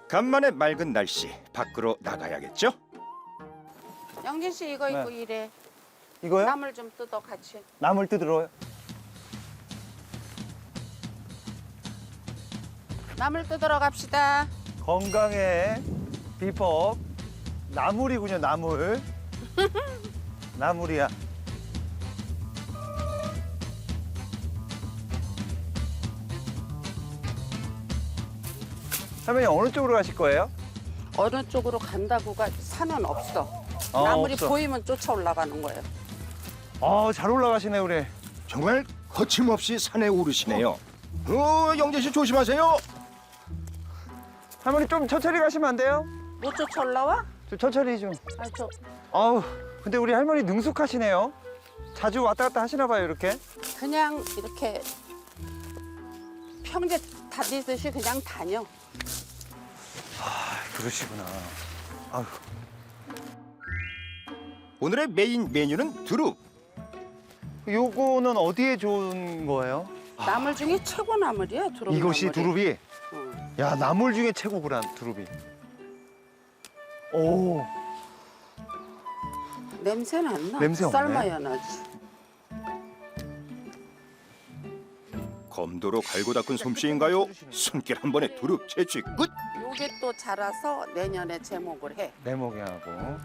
간만에 맑은 날씨 밖으로 나가야겠죠? 영진 씨 이거 네. 입고 일해. 이거요? 나물 좀 뜯어 같이. 나물 뜯으러요? 나물 뜯으러 갑시다. 건강의 비법 나물이군요. 나물. 나물이야. 할머니 어느 쪽으로 가실 거예요? 어느 쪽으로 간다고가 산은 없어. 아, 나물이 없어. 보이면 쫓아 올라가는 거예요. 잘 올라가시네 우리. 정말 거침없이 산에 오르시네요. 영재 씨 조심하세요. 할머니 좀 천천히 가시면 안 돼요? 못 쫓아 올라와? 좀 천천히 좀. 저 아우 근데 우리 할머니 능숙하시네요. 자주 왔다 갔다 하시나 봐요 이렇게. 그냥 이렇게 평지 다니듯이 그냥 다녀. 그러시구나. 아휴. 오늘의 메인 메뉴는 두릅. 요거는 어디에 좋은 거예요? 나물 중에 최고 나물이야. 두릅 이것이 나물이. 두릅이? 응. 야 나물 중에 최고구나 두릅이. 오. 냄새는 안 나. 냄새 없네. 삶아야 나지. 검도로 갈고 닦은 솜씨인가요? 손길 한 번에 두릅 채취 끝. 요게 또 자라서 내년에 제목을 해. 내먹이 하고.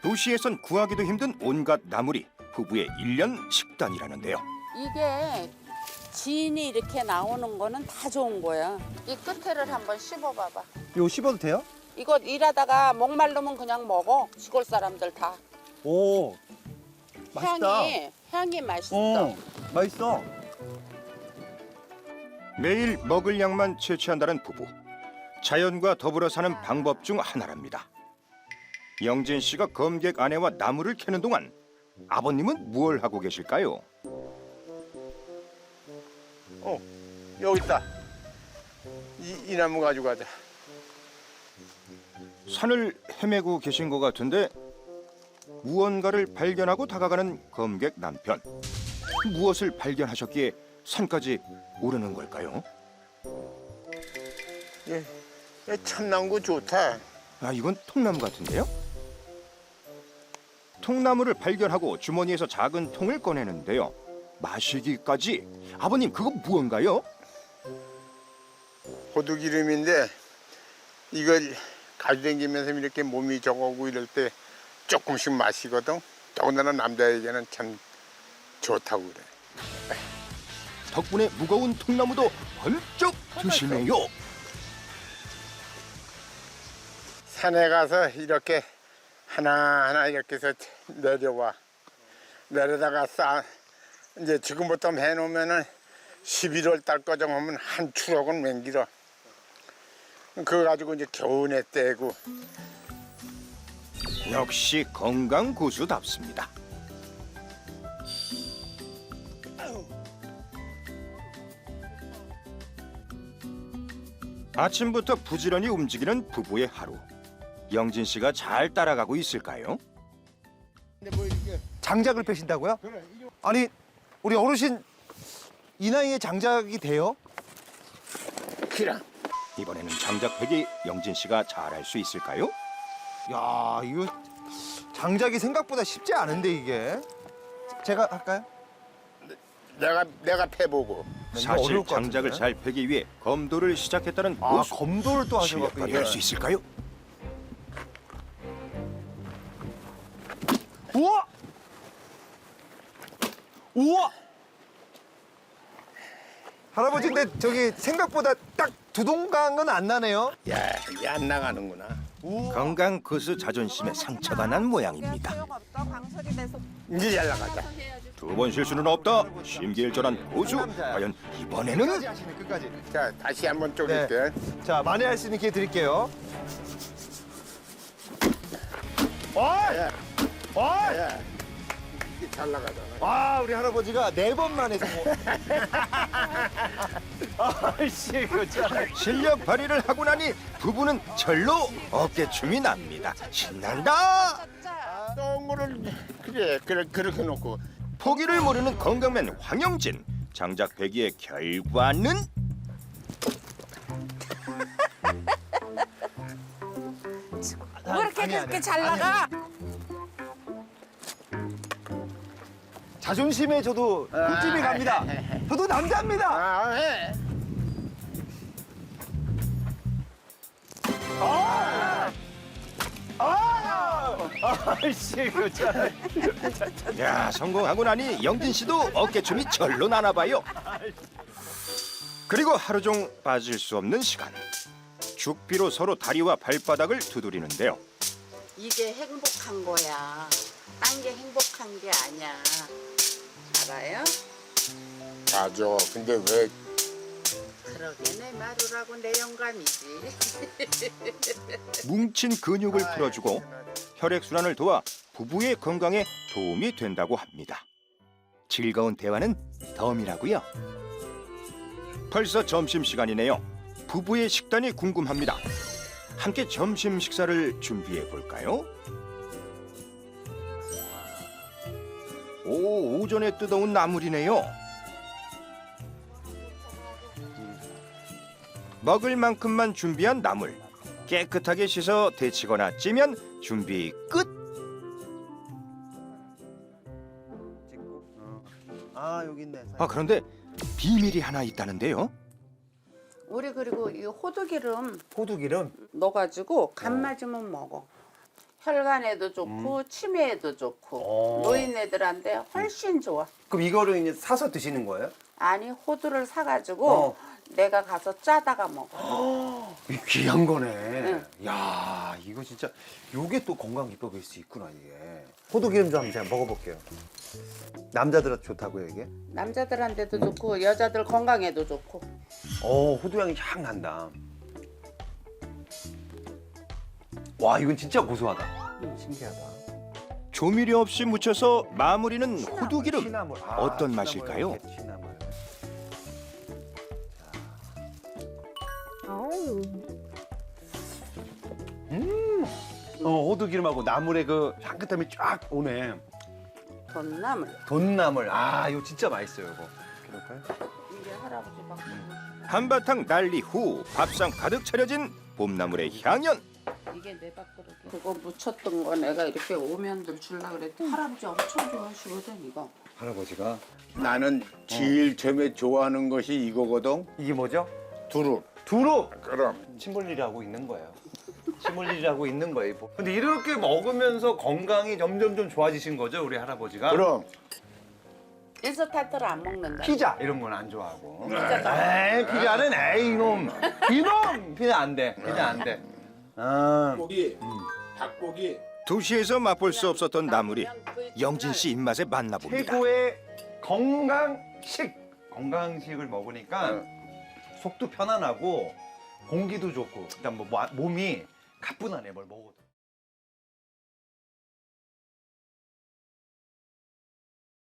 도시에선 구하기도 힘든 온갖 나물이 부부의 1년 식단이라는데요. 이게 진이 이렇게 나오는 거는 다 좋은 거야. 이 끝에를 한번 씹어봐봐. 이거 씹어도 돼요? 이거 일하다가 목마르면 그냥 먹어. 시골 사람들 다. 오. 맛있다. 향이 맛있어. 맛있어. 매일 먹을 양만 채취한다는 부부. 자연과 더불어 사는 방법 중 하나랍니다. 영진 씨가 검객 아내와 나무를 캐는 동안 아버님은 뭘 하고 계실까요? 여기 있다. 이 나무 가지고 가자. 산을 헤매고 계신 것 같은데 무언가를 발견하고 다가가는 검객 남편. 무엇을 발견하셨기에 산까지 오르는 걸까요? 얘 참나무 좋다. 이건 통나무 같은데요? 통나무를 발견하고 주머니에서 작은 통을 꺼내는데요. 마시기까지. 아버님 그거 무언가요? 호두기름인데 이걸 가져다니면서 이렇게 몸이 저거고 이럴 때 조금씩 마시거든. 더군다나 남자에게는 참 좋다고 그래. 덕분에 무거운 통나무도 번쩍 드시네요. 산에 가서 이렇게 하나하나 이렇게 해서 내려와. 내려다가 이제 지금부터 해놓으면은 11월 달 거정 하면 한 추럭은 맹길어. 그거 가지고 이제 겨우내 떼고. 역시 건강 고수답습니다. 아침부터 부지런히 움직이는 부부의 하루. 영진 씨가 잘 따라가고 있을까요? 장작을 패신다고요? 아니 우리 어르신 이 나이에 장작이 돼요? 그래. 이번에는 장작 패기 영진 씨가 잘할 수 있을까요? 야 이거 장작이 생각보다 쉽지 않은데 이게. 제가 할까요? 내가 패보고. 사실 어려울 것 장작을 같은데? 잘 패기 위해 검도를 시작했다는 고수. 검도를 또 실력 하셔갖고 발휘할 이게. 수 있을까요? 우와! 우와! 할아버지 근데 저기 생각보다 딱 두동강은 안 나네요. 야, 이게 안 나가는구나. 건강 고수 자존심에 상처가 난 모양입니다. 이제 잘 나가자. 두 번 실수는 없다. 심기일전한 고수. 과연 이번에는? 끝까지 하시네 끝까지. 자, 다시 한번 쪼갤게. 자 만회할 수 있는 기회 드릴게요. 어이! 야, 어이! 야, 이게 잘 나가잖아. 와 우리 할아버지가 4번 만에 성공. 아이씨 그참. 실력 발휘를 하고 나니 부부는 절로 어깨춤이 납니다. 신난다. 똥을 그래 그렇게 놓고 포기를 모르는 건강맨 황영진. 장작 배기의 결과는? 깨가 그렇게 잘 나가? 자존심에 저도 꿀집이 갑니다. 저도 남자입니다. 아, 해. 아이씨, 이거 참. 야, 성공하고 나니 영진 씨도 어깨춤이 절로 나나 봐요. 그리고 하루 종 빠질 수 없는 시간. 죽비로 서로 다리와 발바닥을 두드리는데요. 이게 행복한 거야. 딴 게 행복한 게 아니야. 알아요? 맞아. 근데 왜 그러게 내 마루라고 내 영감이지. 뭉친 근육을 풀어주고 혈액순환을 도와 부부의 건강에 도움이 된다고 합니다. 즐거운 대화는 덤이라고요. 벌써 점심시간이네요. 부부의 식단이 궁금합니다. 함께 점심 식사를 준비해 볼까요? 오, 오전에 뜯어온 나물이네요. 먹을 만큼만 준비한 나물. 깨끗하게 씻어 데치거나 찌면 준비 끝. 아, 여기 있네. 아, 그런데 비밀이 하나 있다는데요. 우리 그리고 이 호두기름 호두기름. 넣어가지고 간 맞으면 먹어. 혈관에도 좋고 치매에도 좋고 노인네들한테 훨씬 좋아. 그럼 이거를 이제 사서 드시는 거예요? 아니 호두를 사가지고 내가 가서 짜다가 먹어. 이 귀한 거네. 응. 야, 이거 진짜 요게 또 건강 비법일 수 있구나 이게. 호두기름 좀 한번 제가 먹어볼게요. 남자들한테 좋다고요 이게? 남자들한테도 좋고 여자들 건강에도 좋고. 호두 향이 확 난다. 와, 이건 진짜 고소하다. 신기하다. 조미료 없이 묻혀서 마무리는 호두기름. 시나물. 어떤 맛일까요? 시나물. 호두기름하고 나물의 그 향긋함이 쫙 오네. 돈나물. 돈나물. 아, 이거 진짜 맛있어요, 이거. 그럴까요? 이게 할아버지 막. 한바탕 난리 후 밥상 가득 차려진 봄나물의 향연. 이게 내 밥그릇. 그거 묻혔던 거 내가 이렇게 오면들 줄라 그랬더니 할아버지 엄청 좋아하시거든 이거. 할아버지가. 나는 제일 처음에 좋아하는 것이 이거거든. 이게 뭐죠? 두릅. 두릅. 그럼 침물리를 하고 있는 거예요. 침물리를 하고 있는 거예요. 근데 이렇게 먹으면서 건강이 점점 좋아지신 거죠, 우리 할아버지가? 그럼 인스턴트를 안 먹는다. 피자 이런 건 안 좋아하고. 피자도 에이, 피자는 에이 이놈 피자 안 돼. 피자 안 돼. 닭고기, 닭고기. 도시에서 맛볼 수 없었던 나물이 영진 씨 입맛에 맞나 봅니다. 최고의 건강식을 먹으니까 속도 편안하고 공기도 좋고 일단 뭐 몸이 가뿐하네 뭘 먹어도.